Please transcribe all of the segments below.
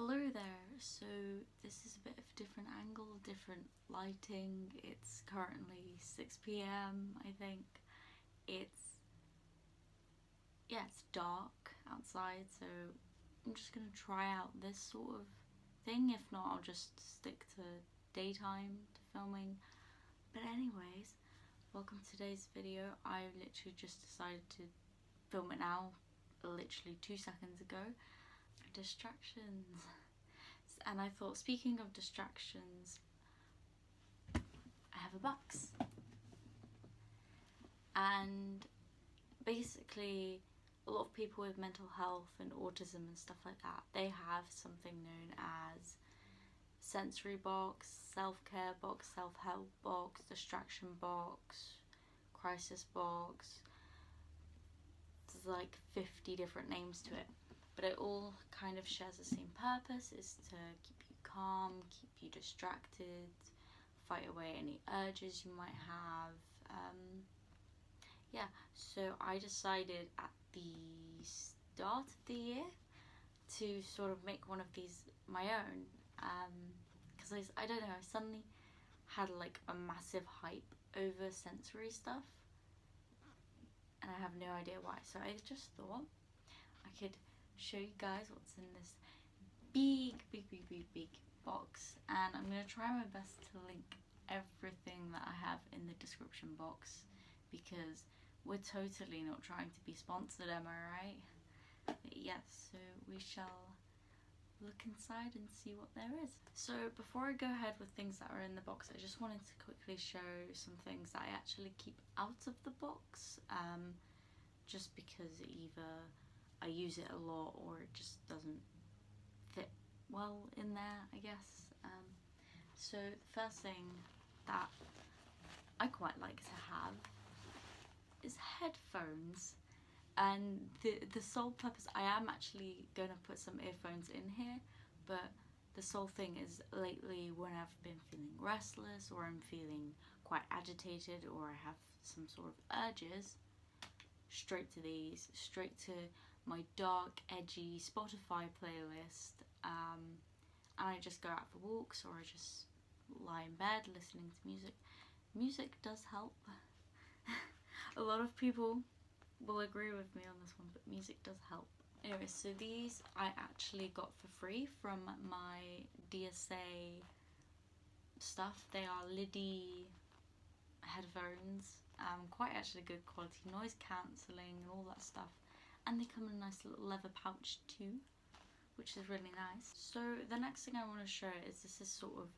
Hello there, so this is a bit of a different angle, different lighting. It's currently 6 p.m. I think. It's dark outside, so I'm just gonna try out this sort of thing. If not, I'll just stick to daytime to filming. But anyways, welcome to today's video. I literally just decided to film it now, literally 2 seconds ago. Distractions. And I thought, speaking of distractions, I have a box. And basically, a lot of people with mental health and autism and stuff like that, they have something known as sensory box, self-care box, self-help box, distraction box, crisis box. There's like 50 different names to it, but it all kind of shares the same purpose, is to keep you calm, keep you distracted, fight away any urges you might have. Yeah, so I decided at the start of the year to sort of make one of these my own, because I don't know, I suddenly had like a massive hype over sensory stuff and I have no idea why, so I just thought I could show you guys what's in this big box, and I'm gonna try my best to link everything that I have in the description box, because we're totally not trying to be sponsored, am I right? But yes, so we shall look inside and see what there is. So before I go ahead with things that are in the box, I just wanted to quickly show some things that I actually keep out of the box, just because either I use it a lot or it just doesn't fit well in there, I guess. So the first thing that I quite like to have is headphones, and the sole purpose, I am actually gonna put some earphones in here, but the sole thing is, lately when I've been feeling restless or I'm feeling quite agitated or I have some sort of urges, straight to these, straight to my dark, edgy Spotify playlist, and I just go out for walks or I just lie in bed listening to music. Music does help. A lot of people will agree with me on this one, but music does help. Anyway, so these I actually got for free from my DSA stuff. They are Liddy headphones, quite actually good quality, noise cancelling and all that stuff, and they come in a nice little leather pouch too, which is really nice. So the next thing I want to show is, this is sort of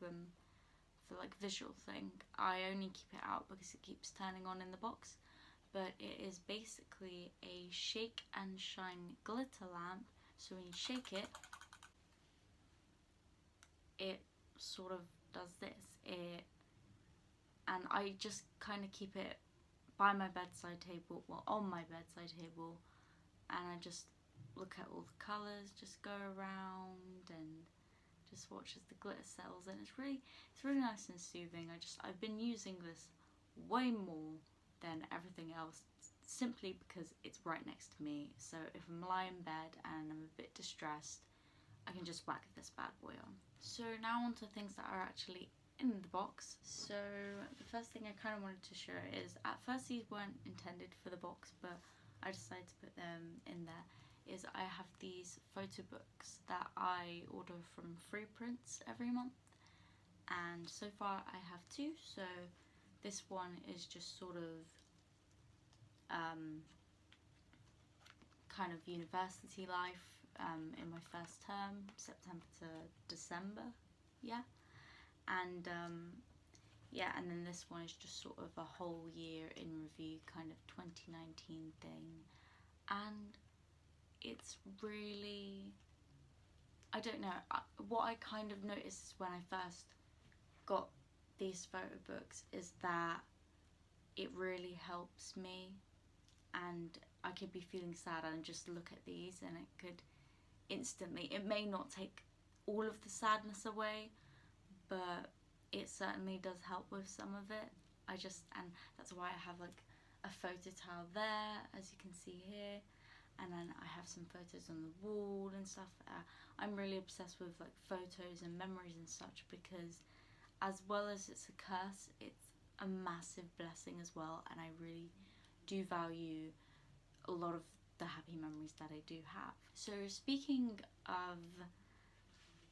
for like visual thing. I only keep it out because it keeps turning on in the box, but it is basically a shake and shine glitter lamp. So when you shake it, it sort of does this. And I just kind of keep it by my bedside table, well, on my bedside table, and I just look at all the colours, just go around and just watch as the glitter settles, and it's really nice and soothing. I've been using this way more than everything else, simply because it's right next to me, so if I'm lying in bed and I'm a bit distressed, I can just whack this bad boy on. So now on to things that are actually in the box. So the first thing I kind of wanted to show is, at first these weren't intended for the box, but I decided to put them in there, is I have these photo books that I order from Freeprints every month, and so far I have 2. So this one is just sort of kind of university life, in my first term, September to December, yeah. And yeah, and then this one is just sort of a whole year in review, kind of 2019 thing, and it's really, I don't know, what I kind of noticed when I first got these photo books is that it really helps me, and I could be feeling sad and just look at these and it could instantly, it may not take all of the sadness away, but it certainly does help with some of it. And that's why I have like a photo tile there, as you can see here, and then I have some photos on the wall and stuff. I'm really obsessed with like photos and memories and such, because as well as it's a curse, it's a massive blessing as well, and I really do value a lot of the happy memories that I do have. So speaking of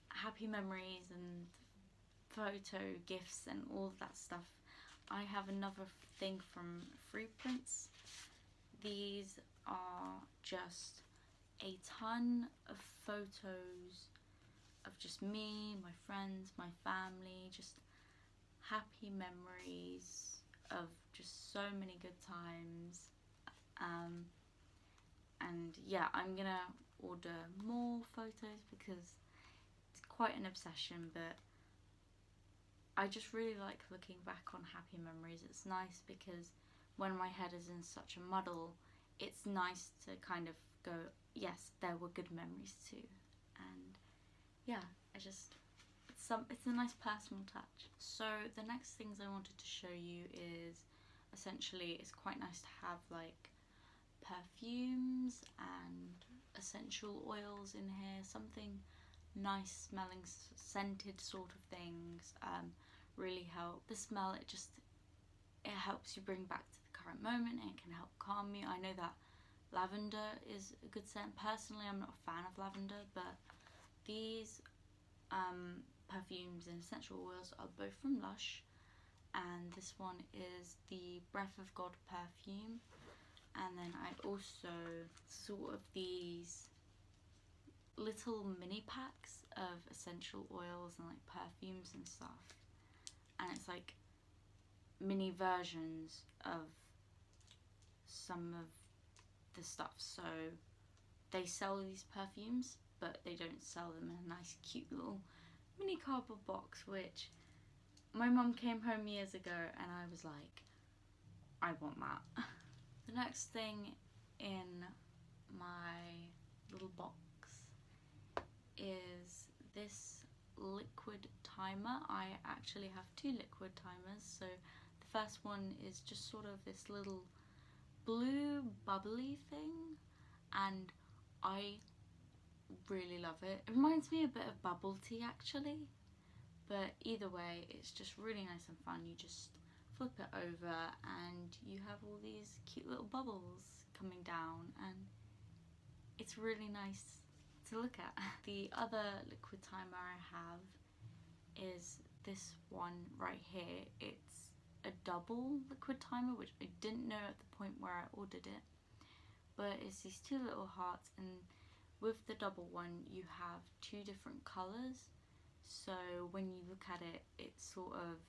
happy memories and photo gifts and all of that stuff, I have another thing from Freeprints. These are just a ton of photos of just me, my friends, my family, just happy memories of just so many good times. And yeah, I'm gonna order more photos because it's quite an obsession, but I just really like looking back on happy memories. It's nice because when my head is in such a muddle, it's nice to kind of go, yes, there were good memories too. And yeah, it's a nice personal touch. So the next things I wanted to show you is, essentially, it's quite nice to have like perfumes and essential oils in here, something nice smelling, scented sort of things. Really help. The smell, it helps you bring back to the current moment, and it can help calm you. I know that lavender is a good scent. Personally, I'm not a fan of lavender, but these perfumes and essential oils are both from Lush, and this one is the Breath of God perfume. And then I also sort of these little mini packs of essential oils and like perfumes and stuff, and it's like mini versions of some of the stuff. So they sell these perfumes, but they don't sell them in a nice cute little mini cardboard box, which my mum came home years ago and I was like, I want that. The next thing in my little box is this liquid timer. I actually have two liquid timers. So the first one is just sort of this little blue bubbly thing, and I really love it. It reminds me a bit of bubble tea actually, but either way it's just really nice and fun. You just flip it over and you have all these cute little bubbles coming down, and it's really nice to look at. The other liquid timer I have is this one right here. It's a double liquid timer, which I didn't know at the point where I ordered it, but it's these two little hearts, and with the double one you have two different colours. So when you look at it, it's sort of,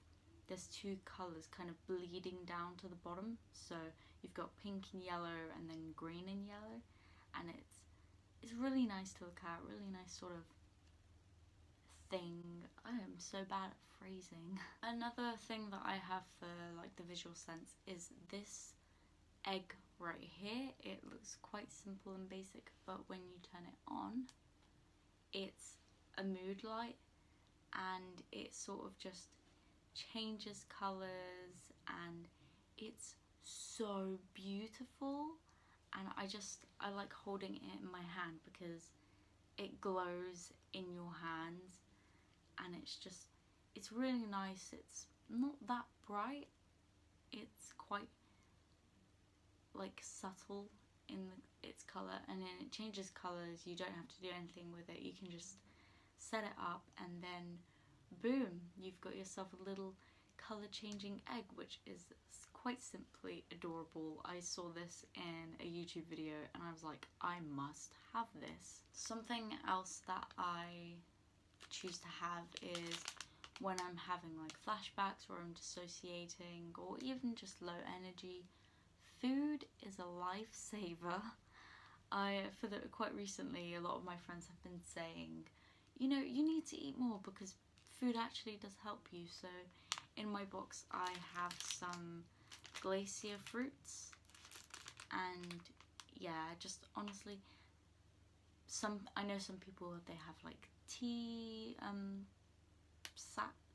there's two colours kind of bleeding down to the bottom. So you've got pink and yellow and then green and yellow, and it's really nice to look at, really nice sort of thing. I am so bad at phrasing. Another thing that I have for like the visual sense is this egg right here. It looks quite simple and basic, but when you turn it on, it's a mood light, and it sort of just changes colours, and it's so beautiful. And I like holding it in my hand because it glows in your hands, and it's really nice. It's not that bright, it's quite like subtle in its colour, and then it changes colours. You don't have to do anything with it, you can just set it up and then boom, you've got yourself a little colour changing egg, which is quite simply adorable. I saw this in a YouTube video and I was like, I must have this. Something else that I choose to have is when I'm having like flashbacks, or I'm dissociating, or even just low energy. Food is a lifesaver. Quite recently, a lot of my friends have been saying, you know, you need to eat more because food actually does help you. So in my box I have some glacier fruits, and yeah, just honestly, I know some people, they have like tea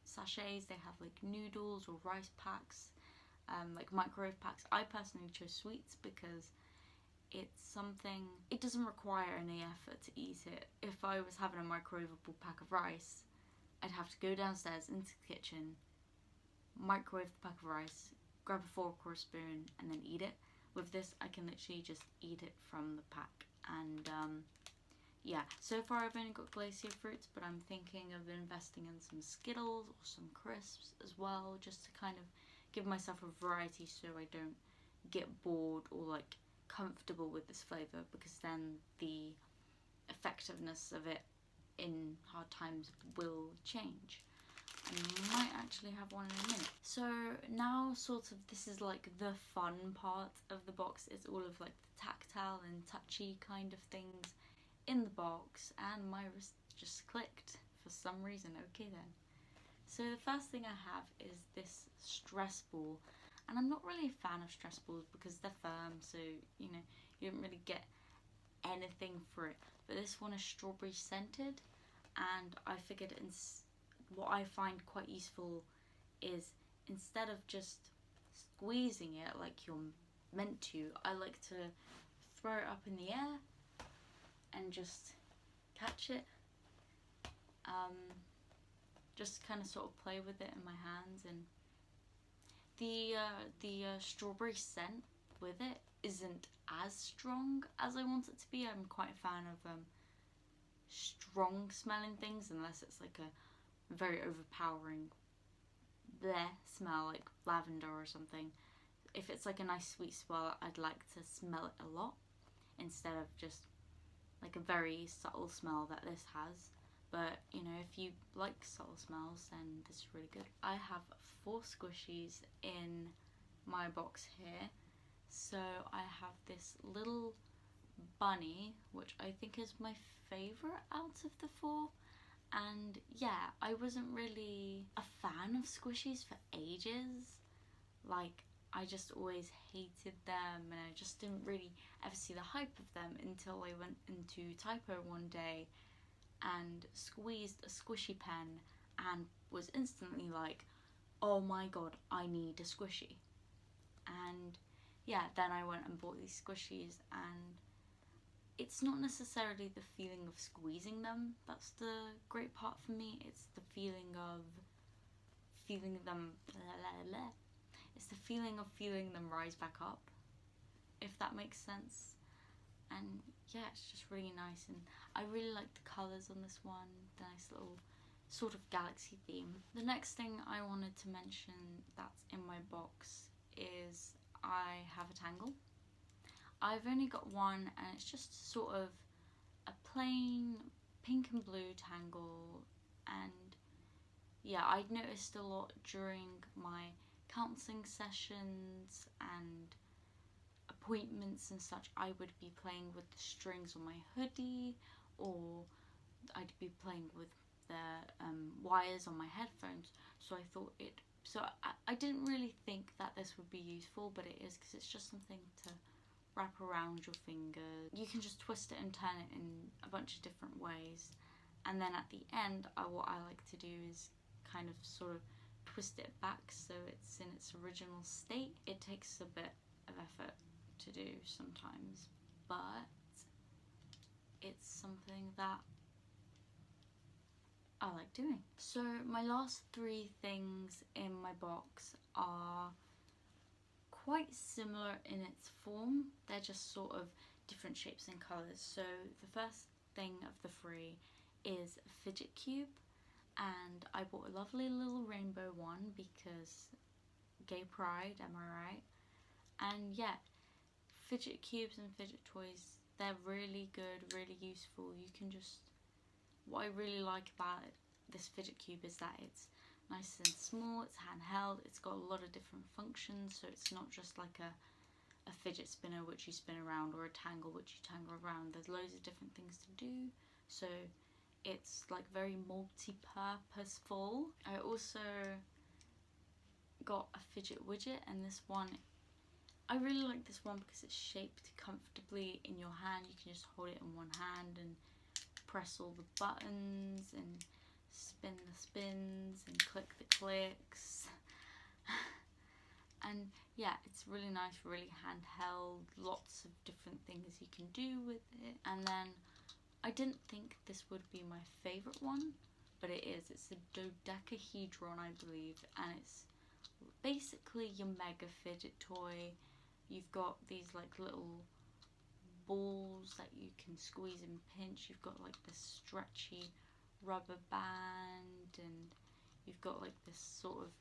sachets, they have like noodles or rice packs, like microwave packs. I personally chose sweets because it's something, it doesn't require any effort to eat it. If I was having a microwavable pack of rice, I'd have to go downstairs into the kitchen, microwave the pack of rice, grab a fork or a spoon, and then eat it. With this, I can literally just eat it from the pack. And yeah, so far I've only got Glacier fruits, but I'm thinking of investing in some Skittles or some crisps as well, just to kind of give myself a variety so I don't get bored or like comfortable with this flavour, because then the effectiveness of it in hard times will change. I might actually have one in a minute. So now sort of this is like the fun part of the box. It's all of like the tactile and touchy kind of things in the box, and my wrist just clicked for some reason. Okay then. So the first thing I have is this stress ball, and I'm not really a fan of stress balls because they're firm, so you know, you don't really get anything for it. But this one is strawberry scented, and I figured what I find quite useful is, instead of just squeezing it like you're meant to, I like to throw it up in the air and just catch it. Just kind of sort of play with it in my hands, and the strawberry scent with it isn't as strong as I want it to be. I'm quite a fan of strong smelling things, unless it's like a very overpowering bleh smell like lavender or something. If it's like a nice sweet smell, I'd like to smell it a lot instead of just like a very subtle smell that this has. But you know, if you like subtle smells, then this is really good. I have 4 squishies in my box here. So I have this little bunny, which I think is my favourite out of the 4. And yeah, I wasn't really a fan of squishies for ages. Like, I just always hated them, and I just didn't really ever see the hype of them until I went into Typo one day and squeezed a squishy pen and was instantly like, oh my god, I need a squishy. And yeah, then I went and bought these squishies, and it's not necessarily the feeling of squeezing them that's the great part for me. It's the feeling of feeling them it's the feeling of feeling them rise back up, if that makes sense. And yeah, it's just really nice, and I really like the colours on this one, the nice little sort of galaxy theme. The next thing I wanted to mention that's in my box is I have a Tangle. I've only got one, and it's just sort of a plain pink and blue Tangle. And yeah, I'd noticed a lot during my counselling sessions and appointments and such, I would be playing with the strings on my hoodie, or I'd be playing with the wires on my headphones. So I thought I didn't really think that this would be useful, but it is, because it's just something to wrap around your finger. You can just twist it and turn it in a bunch of different ways, and then at the end, what I like to do is kind of sort of twist it back so it's in its original state. It takes a bit of effort to do sometimes, but it's something that I like doing. So my last 3 things in my box are quite similar in its form. They're just sort of different shapes and colours. So the first thing of the 3 is a fidget cube, and I bought a lovely little rainbow one because gay pride, am I right? And yeah, fidget cubes and fidget toys, they're really good, really useful. You can just, what I really like about this fidget cube is that it's nice and small, it's handheld, it's got a lot of different functions, so it's not just like a fidget spinner which you spin around, or a tangle which you tangle around. There's loads of different things to do, so it's like very multi-purposeful. I also got a fidget widget, and this one, I really like this one because it's shaped comfortably in your hand. You can just hold it in one hand and press all the buttons and spin the spins and click the clicks. And yeah, it's really nice, really handheld, lots of different different things you can do with it. And then I didn't think this would be my favourite one, but it is. It's a dodecahedron, I believe, and it's basically your mega fidget toy. You've got these like little balls that you can squeeze and pinch. You've got like this stretchy rubber band, and you've got like this sort of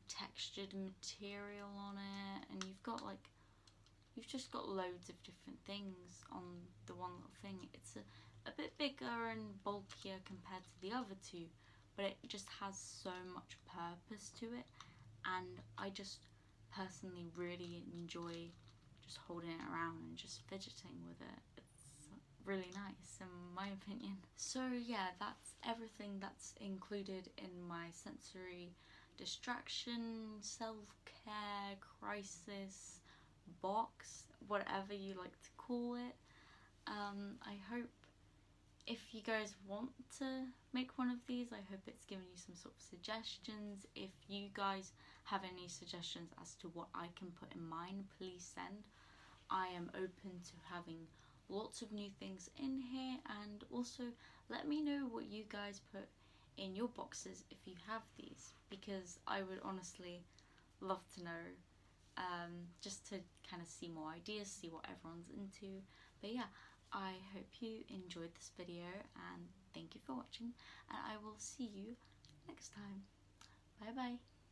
textured material on it, and you've just got loads of different things on the one little thing. It's a bit bigger and bulkier compared to the other two, but it just has so much purpose to it, and I just personally really enjoy just holding it around and just fidgeting with it. It's really nice in my opinion. So yeah, that's everything that's included in my sensory distraction, self-care, crisis box, whatever you like to call it. I hope if you guys want to make one of these, I hope it's given you some sort of suggestions. If you guys have any suggestions as to what I can put in mine, please send. I am open to having lots of new things in here, and also let me know what you guys put in your boxes if you have these, because I would honestly love to know, just to kind of see more ideas, see what everyone's into. But yeah, I hope you enjoyed this video, and thank you for watching, and I will see you next time. Bye bye.